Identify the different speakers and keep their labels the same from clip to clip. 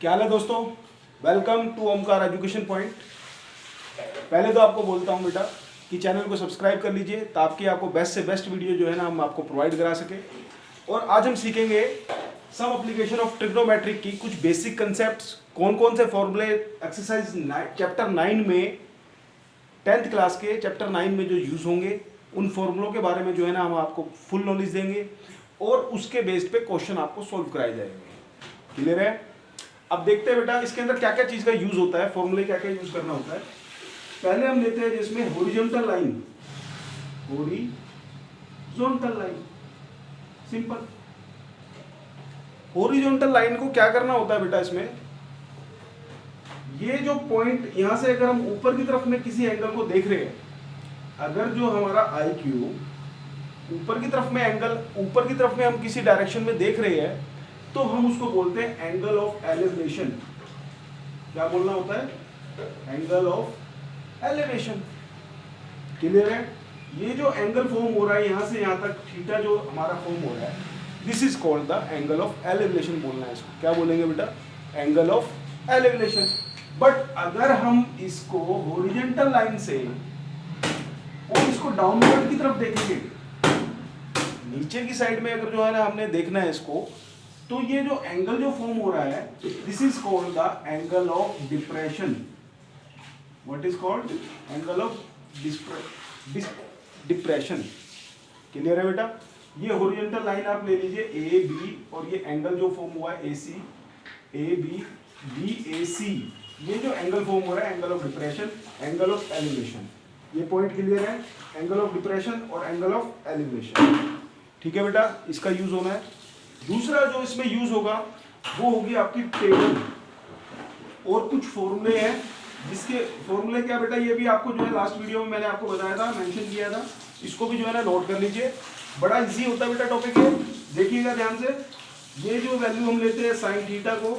Speaker 1: क्या हाल है दोस्तों। Welcome to Omkar education point. पहले तो आपको बोलता हूँ बेटा कि चैनल को सब्सक्राइब कर लीजिए ताकि आपको बेस्ट से बेस्ट वीडियो जो है ना हम आपको प्रोवाइड करा सके। और आज हम सीखेंगे सम एप्लीकेशन ऑफ ट्रिग्नोमेट्रिक की कुछ बेसिक कंसेप्ट्स, कौन कौन से फॉर्मूले एक्सरसाइज चैप्टर 9 में 10th क्लास के चैप्टर 9 में जो यूज़ होंगे उन फॉर्मूलों के बारे में जो है ना हम आपको फुल नॉलेज देंगे और उसके बेस्ड पे क्वेश्चन आपको सॉल्व कराए जाएंगे। क्लियर है। अब देखते हैं बेटा इसके अंदर क्या क्या चीज़ का यूज़ होता है, फॉर्मूले क्या क्या यूज़ करना होता है। पहले हम लेते हैं जिसमें horizontal line, horizontal line simple. Horizontal line को क्या करना होता है बेटा, इसमें ये जो पॉइंट यहां से अगर हम ऊपर की तरफ में किसी एंगल को देख रहे हैं, अगर जो हमारा आई क्यू ऊपर की तरफ में एंगल, ऊपर की तरफ में हम किसी डायरेक्शन में देख रहे हैं तो हम उसको बोलते हैं एंगल ऑफ एलिवेशन। क्या बोलना होता है? Angle of elevation. क्लियर है। ये जो एंगल फॉर्म हो रहा है यहां से यहां तक, थीटा जो हमारा फॉर्म हो रहा है, this is called the angle of elevation बोलना है इसको। क्या बोलेंगे बेटा? Angle of elevation. बट अगर हम इसको हॉरिजॉन्टल लाइन से और इसको डाउनवर्ड की तरफ देखेंगे, नीचे की साइड में अगर जो है ना हमने देखना है इसको, तो ये जो एंगल जो फॉर्म हो रहा है this is called the angle of depression. What is called? Angle of depression. Clear है बेटा। ये हॉरिजॉन्टल लाइन आप ले लीजिए ए बी, और ये एंगल जो फॉर्म हुआ है ए सी, ए बी बी ए सी, ये जो एंगल फॉर्म हो रहा है angle of depression, angle of elevation. ये पॉइंट क्लियर है, एंगल ऑफ डिप्रेशन और एंगल ऑफ एलिवेशन। ठीक है बेटा, इसका यूज होना है। दूसरा जो इसमें यूज होगा वो होगी आपकी टेबल और कुछ फॉर्मूले हैं, जिसके फॉर्मूले क्या बेटा, ये भी आपको जो है लास्ट वीडियो में मैंने आपको बताया था, मेंशन किया था। इसको भी जो है ना नोट कर लीजिए, बड़ा इजी होता है बेटा टॉपिक है। देखिएगा ध्यान से, ये जो वैल्यू हम लेते हैं साइन थीटा को,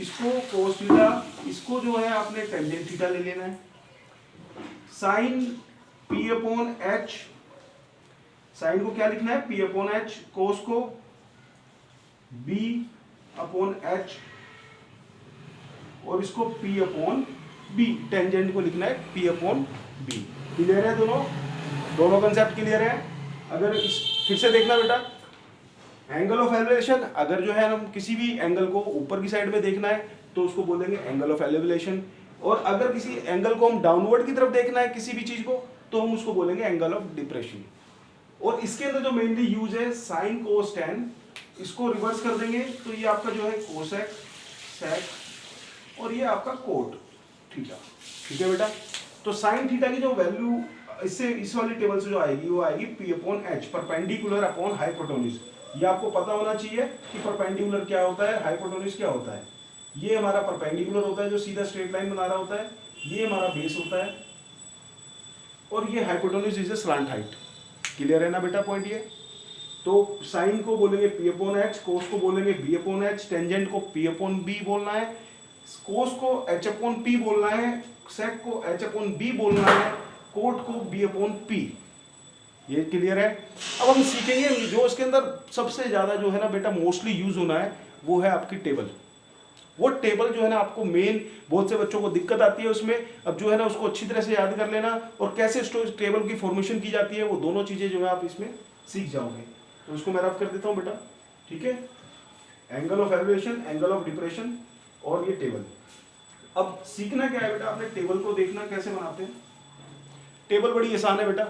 Speaker 1: इसको कोस थीटा, इसको जो है आपने टेंजेंट थीटा ले लेना है। Sine P upon H, sine को क्या लिखना है? P upon H. कोस को बी अपॉन एच, और इसको पी अपॉन बी। टेंजेंट को लिखना है पी अपॉन बी। क्लियर है? दोनों कंसेप्ट क्लियर है। अगर इस फिर से देखना बेटा, एंगल ऑफ एलिवेशन, अगर जो है हम किसी भी एंगल को ऊपर की साइड में देखना है तो उसको बोलेंगे एंगल ऑफ एलिवेशन, और अगर किसी एंगल को हम डाउनवर्ड की तरफ देखना है किसी भी चीज को तो हम उसको बोलेंगे एंगल ऑफ डिप्रेशन। और इसके अंदर जो मेनली यूज है साइन कोस टेन, इसको रिवर्स कर देंगे तो ये आपका जो है कोसेक सेक, और ये आपका कोट थीटा। ठीक है बेटा। तो साइन थीटा की जो वैल्यू इससे इस वाली टेबल से जो आएगी वो आएगी P upon H, perpendicular upon hypotenuse. ये आपको पता होना चाहिए कि परपेंडिकुलर क्या होता है, हाइपोटेन्यूज क्या होता है। ये हमारा परपेंडिकुलर होता है जो सीधा स्ट्रेट लाइन बना रहा होता है, ये हमारा बेस होता है, और ये hypotenuse is slant height. Clear है ना बेटा पॉइंट ये? तो साइन को बोलेंगे पी अपॉन एच, कोस को बोलेंगे बी अपॉन एच, टेंजेंट को पी अपॉन बी बोलना है, कोस को एच अपॉन पी बोलना है, सेक को एच अपॉन बी बोलना है, कोट को बी अपॉन पी। ये क्लियर है। अब हम सीखेंगे जो इसके अंदर सबसे ज्यादा जो है ना बेटा मोस्टली यूज होना है वो है आपकी टेबल। वो टेबल जो है ना आपको मेन, बहुत से बच्चों को दिक्कत आती है उसमें। अब जो है ना उसको अच्छी तरह से याद कर लेना, और कैसे टेबल की फॉर्मेशन की जाती है वो दोनों चीजें जो है आप इसमें सीख जाओगे। तो उसको मैं रफ कर देता हूं बेटा। ठीक है, angle of elevation, angle of depression और ये टेबल। अब सीखना क्या है बेटा, आपने टेबल को देखना कैसे बनाते हैं। टेबल बड़ी आसान है बेटा,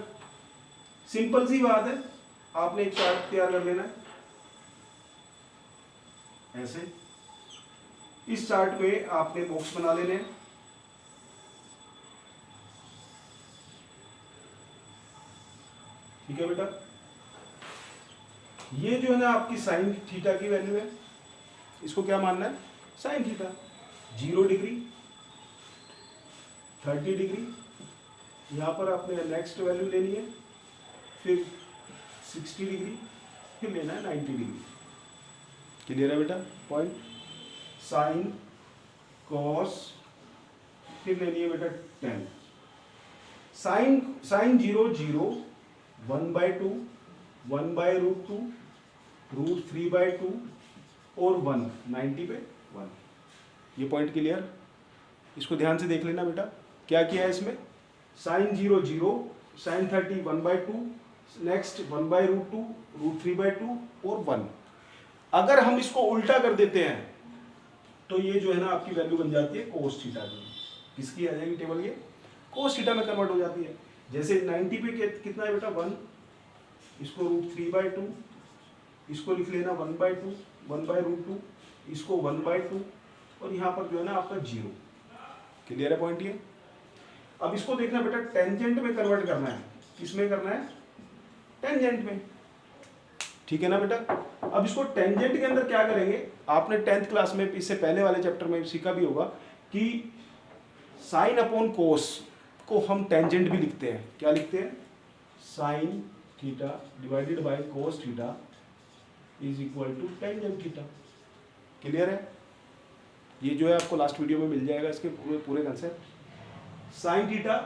Speaker 1: सिंपल सी बात है। आपने एक चार्ट तैयार कर लेना है ऐसे। इस चार्ट में आपने बॉक्स बना लेने हैं। ठीक है बेटा। ये जो है ना आपकी साइन थीटा की वैल्यू है, इसको क्या मानना है? Sine theta. 0 डिग्री, 30 डिग्री, यहां पर आपने नेक्स्ट वैल्यू लेनी है, फिर 60 डिग्री, फिर लेना है 90 डिग्री। क्लियर है बेटा पॉइंट? साइन कॉस, फिर लेनी है बेटा 10। साइन 0 0, 1/2, 1/√2, √3/2 और 1, 90 पे 1। ये पॉइंट क्लियर? इसको ध्यान से देख लेना बेटा, क्या किया है इसमें, साइन 0 0, साइन 30 1/2, नेक्स्ट 1/√2, √3/2 और 1। अगर हम इसको उल्टा कर देते हैं तो ये जो है ना आपकी वैल्यू बन जाती है कोस थीटा की। किसकी आ जाएगी टेबल, ये कोस थीटा में कन्वर्ट हो जाती है। जैसे 90 पे कितना है बेटा 1, इसको √3/2, इसको लिख लेना 1/2, 1/√2, इसको 1/2 और यहाँ पर जो है ना आपका 0। क्लियर है पॉइंट ये? अब इसको देखना बेटा टेंजेंट में कन्वर्ट करना है। किसमें करना है, टेंजेंट में, ठीक है ना बेटा। अब इसको टेंजेंट के अंदर क्या करेंगे, आपने 10th क्लास में इससे पहले वाले चैप्टर में सीखा भी होगा कि साइन अपॉन कोस को हम टेंजेंट भी लिखते हैं। क्या लिखते हैं, sine theta divided by cos theta is equal to tangent theta. Clear है? ये जो है आपको लास्ट वीडियो में मिल जाएगा इसके पूरे concept. Sine theta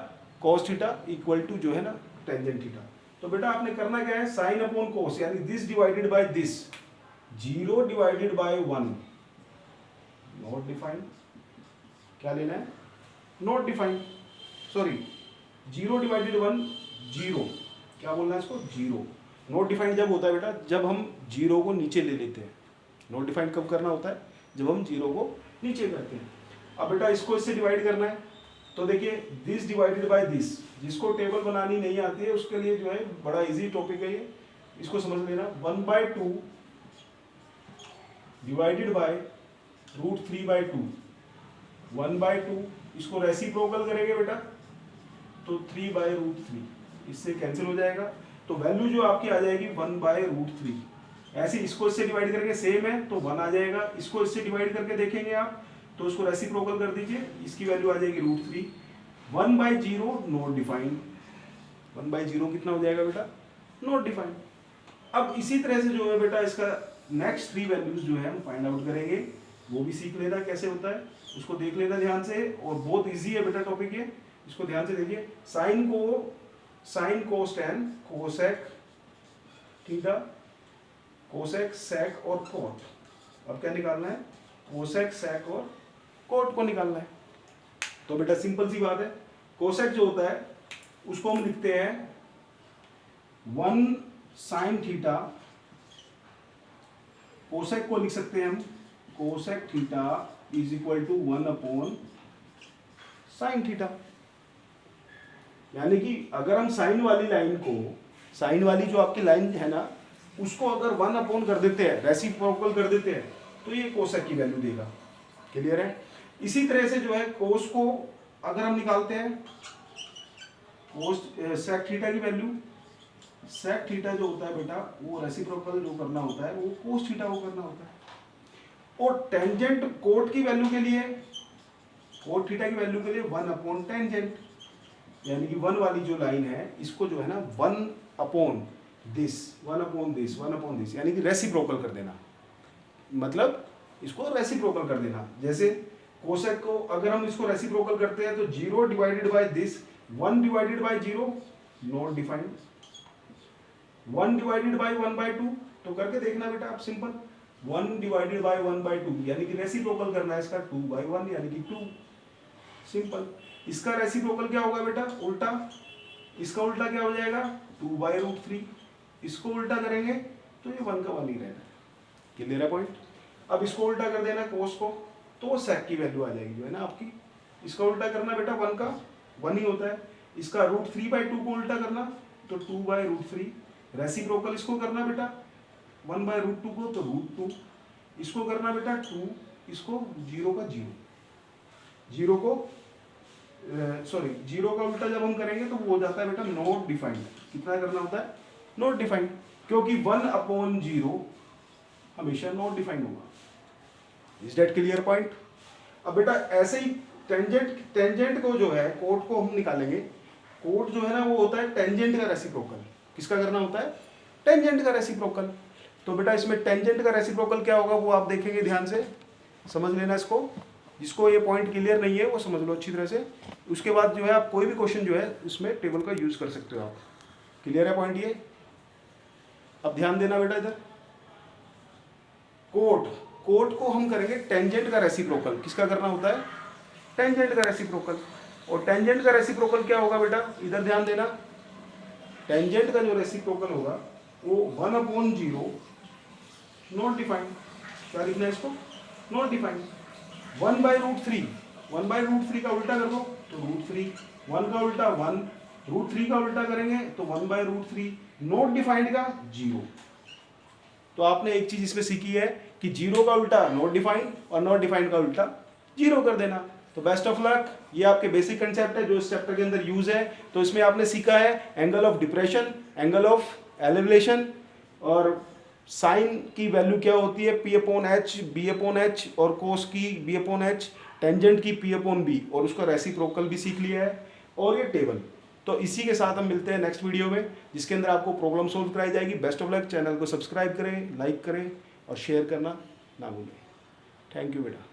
Speaker 1: cos theta equal to जो है ना टेंजेंट थीटा। तो बेटा आपने करना क्या है, साइन अपॉन कोस यानी this divided by this, 0 divided by 1 not defined. क्या लेना है, नॉट डिफाइंड, सॉरी 0 डिवाइडेड 1 0, क्या बोलना है इसको 0। नॉट डिफाइंड जब होता है बेटा जब हम 0 को नीचे ले लेते हैं। नॉट डिफाइंड कब करना होता है, जब हम 0 को नीचे करते हैं। अब बेटा इसको इससे डिवाइड करना है, तो देखिए दिस डिवाइडेड बाय दिस, जिसको टेबल बनानी नहीं आती है उसके लिए जो है बड़ा इजी टॉपिक है ये, इसको समझ लेना। 1/2 डिवाइडेड बाय √3/2, 1/2, इसको रेसिप्रोकल करेंगे बेटा तो 3/√3, इससे कैंसिल हो जाएगा। तो वैल्यू जो आपकी आ जाएगी 1/√3। ऐसे इसको इससे डिवाइड करके सेम है तो 1 आ जाएगा, इसको इससे डिवाइड करके देखेंगे आप तो उसको रेसिप्रोकल कर दीजिए, इसकी वैल्यू आ जाएगी √3। 1/0 नॉट डिफाइंड, 1/0 कितना हो जाएगा बेटा, नॉट डिफाइंड। अब इसी तरह से जो है बेटा इसका नेक्स्ट 3 वैल्यूज जो है हम फाइंड आउट करेंगे, वो भी सीख लेना कैसे होता है, उसको देख लेना ध्यान से। और बहुत इजी है बेटा टॉपिक ये, इसको ध्यान से देखिए। Sine cos tan cosec theta, cosec sec और कोट। अब क्या निकालना है, कोसेक सेक और कोट को निकालना है। तो बेटा सिंपल सी बात है, कोसेक जो होता है उसको हम लिखते हैं 1 साइन थीटा, कोसेक को लिख सकते हैं हम cosec theta is equal to 1 upon sine theta. यानी कि अगर हम साइन वाली लाइन को, साइन वाली जो आपकी लाइन है ना उसको अगर 1 अपॉन कर देते हैं, रेसिप्रोकल कर देते हैं तो ये कोसेक की वैल्यू देगा। क्लियर है? इसी तरह से जो है कोस को अगर हम निकालते हैं, कोस सेक थीटा की वैल्यू, सेक थीटा जो होता है बेटा वो रेसिप्रोकल जो करना होता है वो कोस थीटा को करना होता है। और टेंजेंट कोट की वैल्यू के लिए, कोट थीटा की वैल्यू के लिए 1 अपॉन टेंजेंट, यानी कि 1 वाली जो लाइन है इसको जो है ना 1 upon this, 1 upon this, 1 upon this, यानी कि रेसिप्रोकल कर देना, मतलब इसको रेसिप्रोकल कर देना। जैसे कोसेक को अगर हम इसको रेसिप्रोकल करते हैं तो 0 divided by this, 1 divided by 0 not defined, 1 divided by 1/2, तो करके देखना बेटा आप सिंपल, 1 डिवाइडेड बाय 1/2 यानी कि रेसिप्रोकल करना है इसका 2/1 यानी कि 2, सिंपल। इसका रेसिप्रोकल क्या होगा बेटा, उल्टा, इसका उल्टा क्या हो जाएगा 2/√3, इसको उल्टा करेंगे तो ये 1 का 1 ही रहेगा। क्लियर है पॉइंट? अब इसको उल्टा कर देना कोस को तो सेक की वैल्यू आ जाएगी जो है ना आपकी। इसका उल्टा करना बेटा 1 का 1 ही होता है, इसका √3/2 को उल्टा करना तो 2/√3, रेसिप्रोकल इसको करना बेटा 1/√2 को तो √2, इसको करना बेटा 2, इसको 0 का 0, 0 को सॉरी 0 का उल्टा जब हम करेंगे तो वो हो जाता है बेटा नॉट डिफाइंड। कितना करना होता है, नॉट डिफाइंड, क्योंकि 1/0 हमेशा नॉट डिफाइंड होगा। Is that clear point? अब बेटा ऐसे ही टेंजेंट को जो है कोट को हम निकालेंगे। कोट जो है ना वो होता है टेंजेंट का रेसिप्रोकल। किसका करना होता है, टेंजेंट का रेसिप्रोकल। तो बेटा इसमें टेंजेंट का रेसिप्रोकल क्या होगा वो आप देखेंगे, ध्यान से समझ लेना इसको। जिसको ये पॉइंट क्लियर नहीं है वो समझ लो अच्छी तरह से, उसके बाद जो है आप कोई भी क्वेश्चन जो है उसमें टेबल का यूज कर सकते हो आप। क्लियर है पॉइंट ये? अब ध्यान देना बेटा इधर, कोट को हम करेंगे टेंजेंट का रेसिप्रोकल। किसका करना होता है? टेंजेंट का रेसिप्रोकल। और टेंजेंट का रेसिप्रोकल क्या होगा बेटा? इधर ध्यान देना, टेंजेंट का जो रेसिप्रोकल होगा वो 1/0 नॉट डिफाइंड। क्या लिखना है इसको? Not defined. 1/√3, 1/√3 का उल्टा कर दो तो √3, 1 का उल्टा 1, √3 का उल्टा करेंगे तो 1/√3, नॉट डिफाइंड का 0। तो आपने एक चीज इसमें सीखी है कि 0 का उल्टा नॉट डिफाइंड और नॉट डिफाइंड का उल्टा 0 कर देना। तो बेस्ट ऑफ लक। ये आपके बेसिक कंसेप्ट है जो इस चैप्टर के अंदर यूज है। तो इसमें आपने सीखा है angle of depression, angle of elevation, और साइन की वैल्यू क्या होती है P/H, B/H, और कोस की B/H, टेंजेंट की P/B, और उसका रेसिप्रोकल भी सीख लिया है, और ये टेबल। तो इसी के साथ हम मिलते हैं नेक्स्ट वीडियो में, जिसके अंदर आपको प्रॉब्लम सोल्व कराई जाएगी। Best of luck. चैनल को सब्सक्राइब करें, लाइक करें और शेयर करना ना भूलें। थैंक यू बेटा।